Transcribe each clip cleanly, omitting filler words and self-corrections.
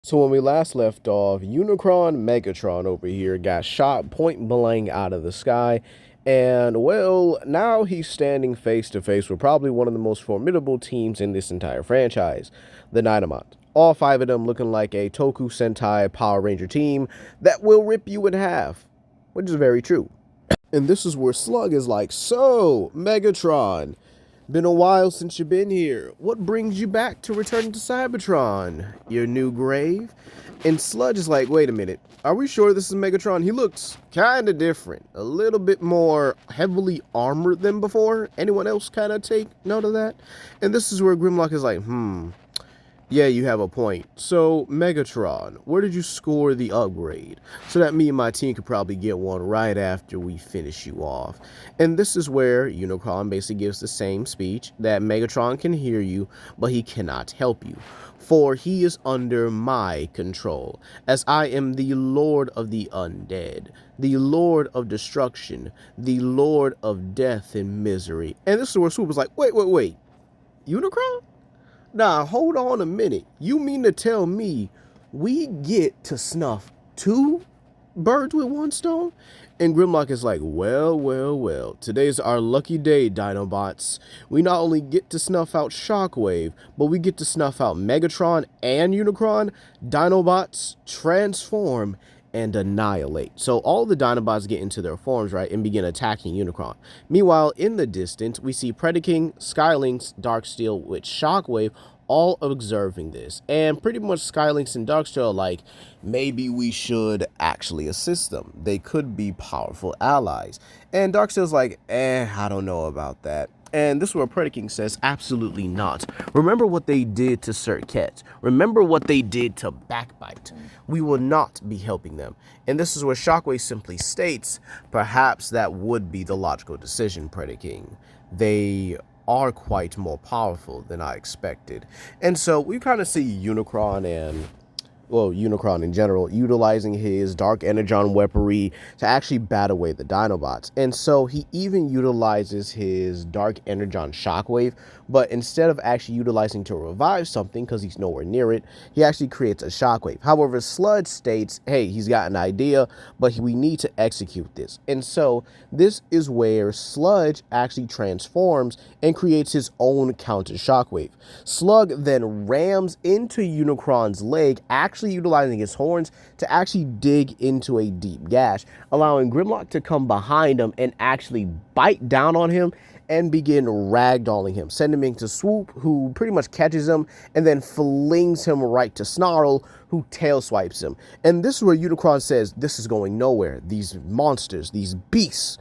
So when we last left off, Unicron Megatron over here got shot point blank out of the sky. And well, now he's standing face to face with probably one of the most formidable teams in this entire franchise, the Dinobots. All five of them looking like a Toku Sentai Power Ranger team that will rip you in half, which is very true. And this is where Slug is like, so, Megatron, been a while since you've been here. What brings you back to return to Cybertron? Your new grave? And Sludge is like, wait a minute. Are we sure this is Megatron? He looks kind of different. A little bit more heavily armored than before. Anyone else kind of take note of that? And this is where Grimlock is like, yeah, you have a point. So, Megatron, where did you score the upgrade? So that me and my team could probably get one right after we finish you off. And this is where Unicron basically gives the same speech that Megatron can hear you, but he cannot help you. For he is under my control, as I am the Lord of the Undead, the Lord of Destruction, the Lord of Death and Misery. And this is where Swoop is like, wait, Unicron? Nah, hold on a minute. You mean to tell me we get to snuff two birds with one stone? And Grimlock is like, well. Today's our lucky day, Dinobots. We not only get to snuff out Shockwave, but we get to snuff out Megatron and Unicron. Dinobots transform and annihilate. So all the Dinobots get into their forms, right, and begin attacking Unicron. Meanwhile, in the distance, we see Predacon, Skylynx, Darksteel with Shockwave all observing this. And pretty much Skylynx and Darksteel are like, maybe we should actually assist them. They could be powerful allies. And Darksteel's like, I don't know about that. And this is where Predacon says, absolutely not. Remember what they did to Serket. Remember what they did to Backbite. We will not be helping them. And this is where Shockwave simply states, perhaps that would be the logical decision, Predacon. They are quite more powerful than I expected. And so we kind of see Unicron in general, utilizing his Dark Energon weaponry to actually bat away the Dinobots. And so he even utilizes his Dark Energon Shockwave, but instead of actually utilizing to revive something, because he's nowhere near it, he actually creates a Shockwave. However, Sludge states, hey, he's got an idea, but we need to execute this. And so this is where Sludge actually transforms and creates his own counter Shockwave. Slug then rams into Unicron's leg, actually utilizing his horns to actually dig into a deep gash, allowing Grimlock to come behind him and actually bite down on him and begin ragdolling him, sending him into Swoop, who pretty much catches him and then flings him right to Snarl, who tail swipes him. And this is where Unicron says, this is going nowhere. These monsters, these beasts,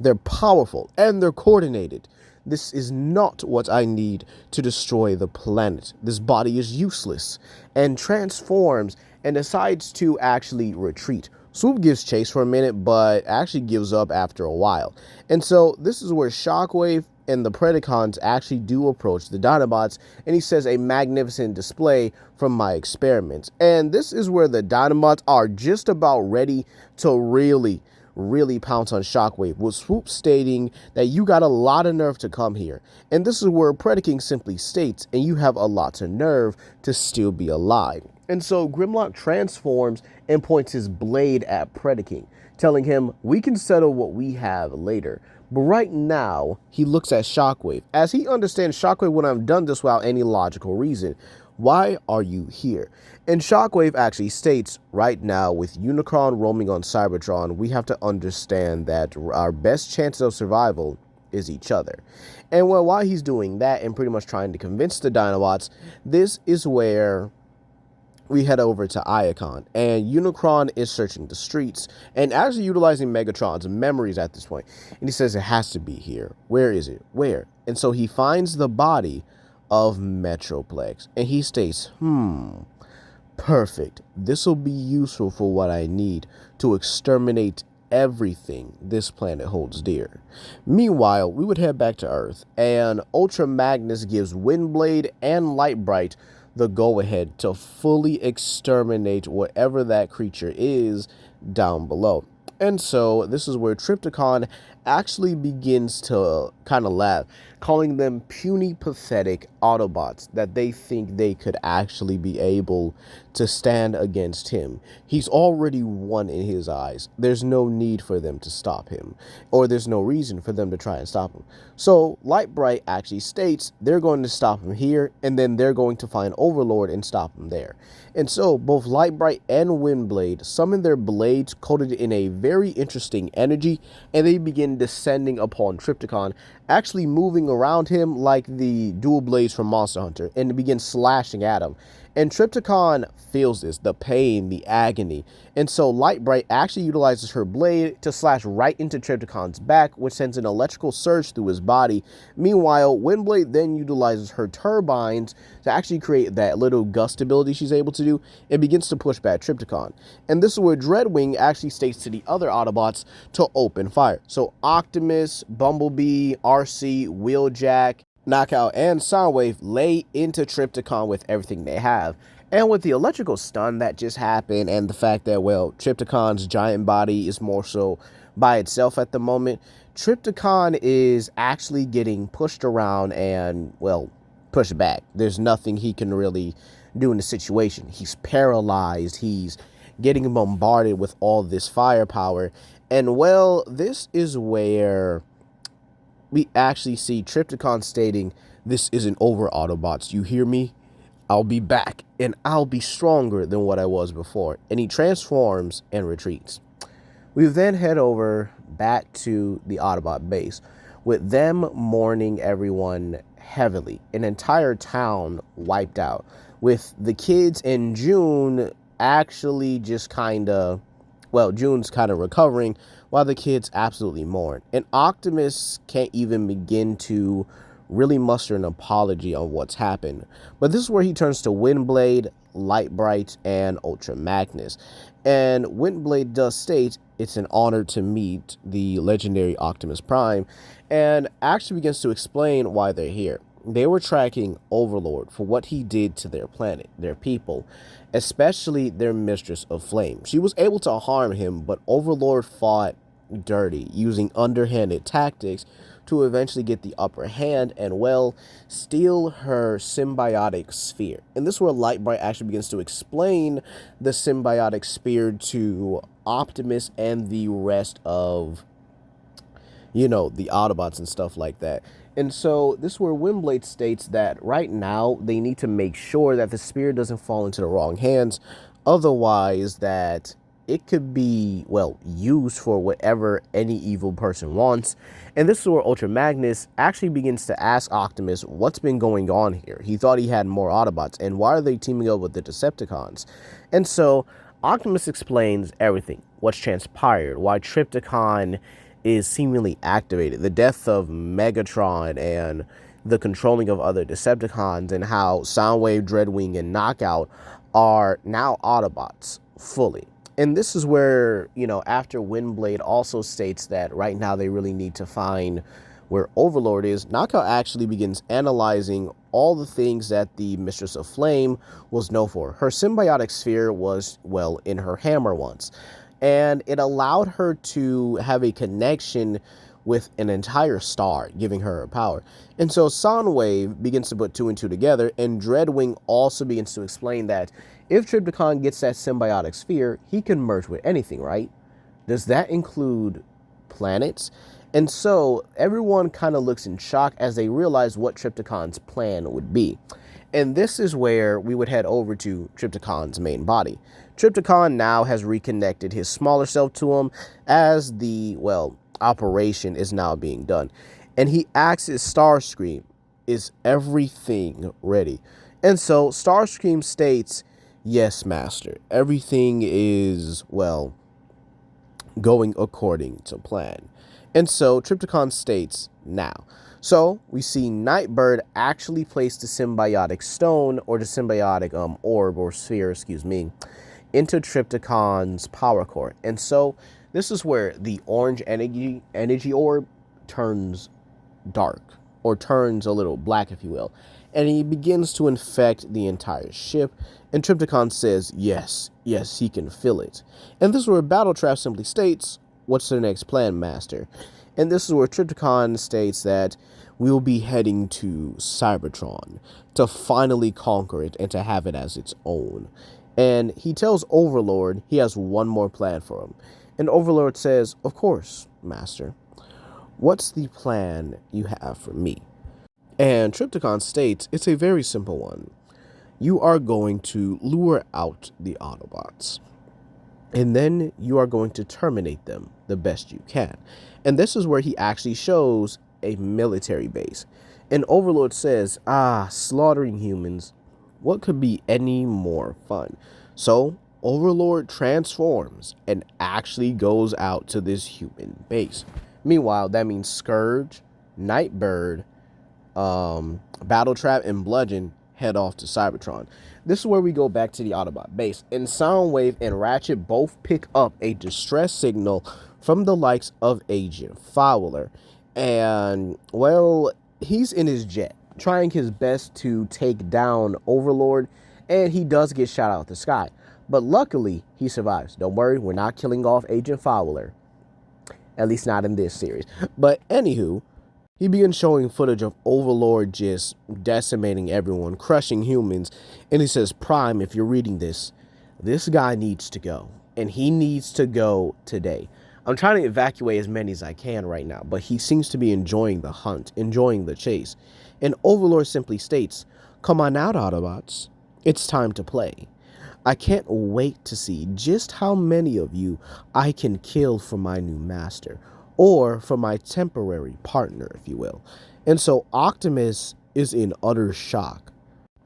they're powerful and they're coordinated. This is not what I need to destroy the planet. This body is useless, and transforms and decides to actually retreat. Swoop gives chase for a minute, but actually gives up after a while. And so this is where Shockwave and the Predacons actually do approach the Dinobots, and he says, a magnificent display from my experiments. And this is where the Dinobots are just about ready to really pounce on Shockwave, with Swoop stating that you got a lot of nerve to come here. And this is where Predacon simply states, and you have a lot of nerve to still be alive. And so Grimlock transforms and points his blade at Predacon, telling him, we can settle what we have later. But right now, he looks at Shockwave, as he understands Shockwave wouldn't have done this without any logical reason. Why are you here? And Shockwave actually states, right now, with Unicron roaming on Cybertron, we have to understand that our best chance of survival is each other. And well, while he's doing that and pretty much trying to convince the Dinobots, this is where we head over to Iacon, and Unicron is searching the streets and actually utilizing Megatron's memories at this point. And he says, it has to be here. Where is it? Where? And so he finds the body of Metroplex, and he states, perfect. This will be useful for what I need to exterminate everything this planet holds dear. Meanwhile, we would head back to Earth, and Ultra Magnus gives Windblade and Lightbright the go-ahead to fully exterminate whatever that creature is down below. And so this is where Trypticon actually begins to kind of laugh, calling them puny, pathetic Autobots that they think they could actually be able to stand against him. He's already won in his eyes. There's no need for them to stop him, or there's no reason for them to try and stop him. So Lightbright actually states they're going to stop him here, and then they're going to find Overlord and stop him there. And so both Lightbright and Windblade summon their blades coated in a very interesting energy, and they begin descending upon Trypticon, actually moving around him like the dual blades from Monster Hunter, and begin slashing at him. And Trypticon feels this, the pain, the agony. And so Lightbright actually utilizes her blade to slash right into Trypticon's back, which sends an electrical surge through his body. Meanwhile, Windblade then utilizes her turbines to actually create that little gust ability she's able to do, and begins to push back Trypticon. And this is where Dreadwing actually states to the other Autobots to open fire. So Optimus, Bumblebee, RC, Wheeljack, Knockout, and Soundwave lay into Trypticon with everything they have. And with the electrical stun that just happened, and the fact that, well, Trypticon's giant body is more so by itself at the moment, Trypticon is actually getting pushed around and, well, pushed back. There's nothing he can really do in the situation. He's paralyzed. He's getting bombarded with all this firepower. And, well, this is where we actually see Trypticon stating, "This isn't over, Autobots. You hear me? I'll be back, and I'll be stronger than what I was before." And he transforms and retreats. We then head over back to the Autobot base, with them mourning everyone heavily. An entire town wiped out, with the kids and June actually just kind of, well, June's kind of recovering, while the kids absolutely mourn. And Optimus can't even begin to really muster an apology on what's happened. But this is where he turns to Windblade, Lightbright, and Ultra Magnus. And Windblade does state it's an honor to meet the legendary Optimus Prime, and actually begins to explain why they're here. They were tracking Overlord for what he did to their planet, their people, especially their Mistress of Flame. She was able to harm him, but Overlord fought dirty, using underhanded tactics to eventually get the upper hand and, well, steal her symbiotic sphere. And this is where Lightbright actually begins to explain the symbiotic sphere to Optimus and the rest of, you know, the Autobots and stuff like that. And so this is where Windblade states that right now they need to make sure that the spear doesn't fall into the wrong hands, otherwise that it could be, well, used for whatever any evil person wants. And this is where Ultra Magnus actually begins to ask Optimus what's been going on here. He thought he had more Autobots, and why are they teaming up with the Decepticons? And so Optimus explains everything, what's transpired, why Trypticon is seemingly activated, the death of Megatron and the controlling of other Decepticons, and how Soundwave, Dreadwing, and Knockout are now Autobots fully. And this is where, you know, after Windblade also states that right now they really need to find where Overlord is, Knockout actually begins analyzing all the things that the Mistress of Flame was known for. Her symbiotic sphere was, well, in her hammer once, and it allowed her to have a connection with an entire star, giving her her power. And so Soundwave begins to put two and two together, and Dreadwing also begins to explain that if Trypticon gets that symbiotic sphere, he can merge with anything, right? Does that include planets? And so everyone kind of looks in shock as they realize what Trypticon's plan would be. And this is where we would head over to Trypticon's main body. Trypticon now has reconnected his smaller self to him as the, well, operation is now being done. And he asks his Starscream, "Is everything ready?" And so Starscream states, "Yes, Master. Everything is, well, going according to plan." And so Trypticon states, "Now." So we see Nightbird actually place the symbiotic stone, or the symbiotic orb or sphere, excuse me, into Trypticon's power core. And so this is where the orange energy orb turns dark, or turns a little black, if you will, and he begins to infect the entire ship. And Trypticon says, yes, he can feel it. And this is where Battletrap simply states, "What's the next plan, Master?" And this is where Trypticon states that we'll be heading to Cybertron to finally conquer it and to have it as its own. And he tells Overlord he has one more plan for him. And Overlord says, "Of course, Master. What's the plan you have for me?" And Trypticon states it's a very simple one. You are going to lure out the Autobots, and then you are going to terminate them the best you can. And this is where he actually shows a military base. And Overlord says, slaughtering humans, what could be any more fun? So Overlord transforms and actually goes out to this human base. Meanwhile, that means Scourge, Nightbird, Battletrap, and Bludgeon head off to Cybertron. This is where we go back to the Autobot base, and Soundwave and Ratchet both pick up a distress signal from the likes of Agent Fowler. And, well, he's in his jet, trying his best to take down Overlord, and he does get shot out the sky. But luckily, he survives. Don't worry, we're not killing off Agent Fowler. At least not in this series. But anywho, he begins showing footage of Overlord just decimating everyone, crushing humans. And he says, Prime, if you're reading this guy needs to go. And he needs to go today. I'm trying to evacuate as many as I can right now, but he seems to be enjoying the hunt, enjoying the chase. And Overlord simply states, come on out, Autobots. It's time to play. I can't wait to see just how many of you I can kill for my new master, or for my temporary partner, if you will. And so Optimus is in utter shock.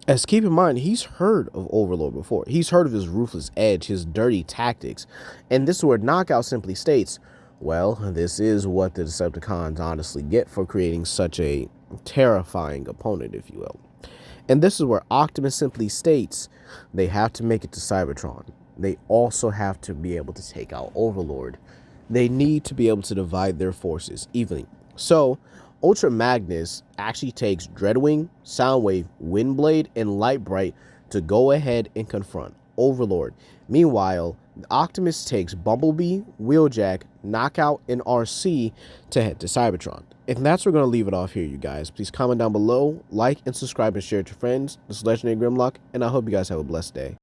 As keep in mind, he's heard of Overlord before. He's heard of his ruthless edge, his dirty tactics. And this is where Knockout simply states, well, this is what the Decepticons honestly get for creating such a terrifying opponent, if you will. And this is where Optimus simply states they have to make it to Cybertron. They also have to be able to take out Overlord. They need to be able to divide their forces evenly. So Ultra Magnus actually takes Dreadwing, Soundwave, Windblade, and Lightbright to go ahead and confront Overlord. Meanwhile, Optimus takes Bumblebee, Wheeljack, Knockout, and RC to head to Cybertron. And that's where we're going to leave it off here, you guys. Please comment down below, like, and subscribe, and share it to your friends. This is Legendary Grimlock, and I hope you guys have a blessed day.